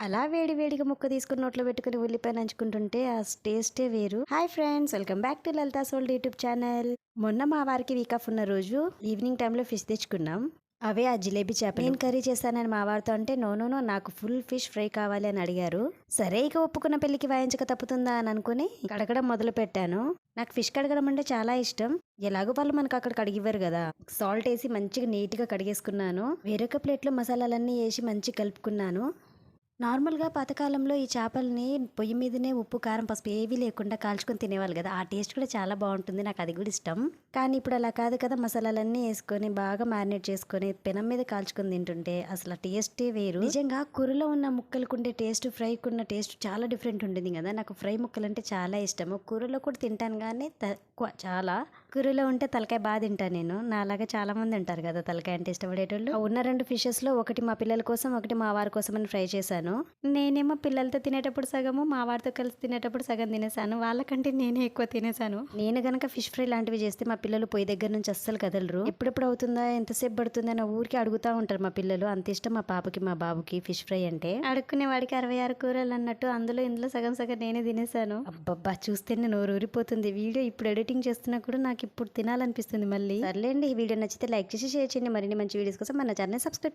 అలా వేడి వేడిగా ముక్క తీసుకుని నోట్లో పెట్టుకుని ఉల్లిపాయ నంచుకుంటుంటే ఆ టేస్టే వేరు. Hi friends, welcome back to Lalitha sold YouTube channel. మొన్న మా వారికి వీక్ ఆఫ్ ఉన్న రోజు ఈవినింగ్ టైంలో ఫిష్ తెచ్చుకున్నాం. అవే ఆ జిలేబీ చేపలు. నేను కర్రీ చేస్తానని మా వారితో అంటే నో నాకు ఫుల్ ఫిష్ ఫ్రై కావాలి అని అడిగారు. సరే ఇక ఒప్పుకున్న పెళ్లికి వాయించక తప్పుతుందా అని అనుకుని కడగడం మొదలు పెట్టాను. నాకు ఫిష్ కడగడం అంటే చాలా ఇష్టం. ఎలాగో వాళ్ళు మనకు అక్కడ కడిగివ్వరు కదా. సాల్ట్ వేసి మంచిగా నీట్ గా కడిగేసుకున్నాను. వేరొక ప్లేట్ లో మసాలాలన్నీ వేసి మంచిగా కలుపుకున్నాను. నార్మల్గా పాతకాలంలో ఈ చేపల్ని పొయ్యి మీదనే ఉప్పు కారం పసుపు ఏవీ లేకుండా కాల్చుకొని తినేవాళ్ళు కదా. ఆ టేస్ట్ కూడా చాలా బాగుంటుంది, నాకు అది కూడా ఇష్టం. కానీ ఇప్పుడు అలా కాదు కదా, మసాలాలన్నీ వేసుకొని బాగా మ్యారినేట్ చేసుకొని పెనం మీద కాల్చుకొని తింటుంటే అసలు టేస్టే వేరు. నిజంగా కూరలో ఉన్న ముక్కలకు ఉండే టేస్ట్ ఫ్రైకి ఉన్న టేస్ట్ చాలా డిఫరెంట్ ఉంటుంది కదా. నాకు ఫ్రై ముక్కలు అంటే చాలా ఇష్టము. కూరలో కూడా తింటాను కానీ తక్కువ, చాలా. కూరలో ఉంటే తలకాయ బాగా తింటాను నేను. నాలాగా చాలా మంది ఉంటారు కదా తలకాయ అంటే ఇష్టపడేటోళ్ళు. ఉన్న 2 ఫిషెస్ లో ఒకటి మా పిల్లల కోసం, ఒకటి మా వారి కోసం అని ఫ్రై చేశాను. నేనేమో పిల్లలతో తినేటప్పుడు సగము, మా వారితో కలిసి తినేటప్పుడు సగం తినేసాను. వాళ్ళకంటే నేనే ఎక్కువ తినేసాను. నేను గనక ఫిష్ ఫ్రై లాంటివి చేస్తే మా పిల్లలు పొయ్యి దగ్గర నుంచి అస్సలు కదలరు. ఎప్పుడెప్పుడు అవుతుందా, ఎంతసేపు పడుతుందా అని ఊరికి అడుగుతా ఉంటారు మా పిల్లలు. అంత ఇష్టం మా పాపకి మా బాబుకి ఫిష్ ఫ్రై అంటే. అడుక్కునే వాడికి 66 కూరలు అన్నట్టు అందులో ఇందులో సగం సగం నేనే తినేసాను. అబ్బబ్బా, చూస్తేనే నోరు ఊరిపోతుంది. వీడియో ఇప్పుడు ఎడిటింగ్ చేస్తున్నా కూడా నాకు ఇప్పుడు తినాలనిపిస్తుంది మళ్ళీ. సర్లేండి, ఈ వీడియో నచ్చితే లైక్ చేసి షేర్ చేయండి. మరిన్ని మంచి వీడియోస్ కోసం మన ఛానల్ సబ్స్క్రైబ్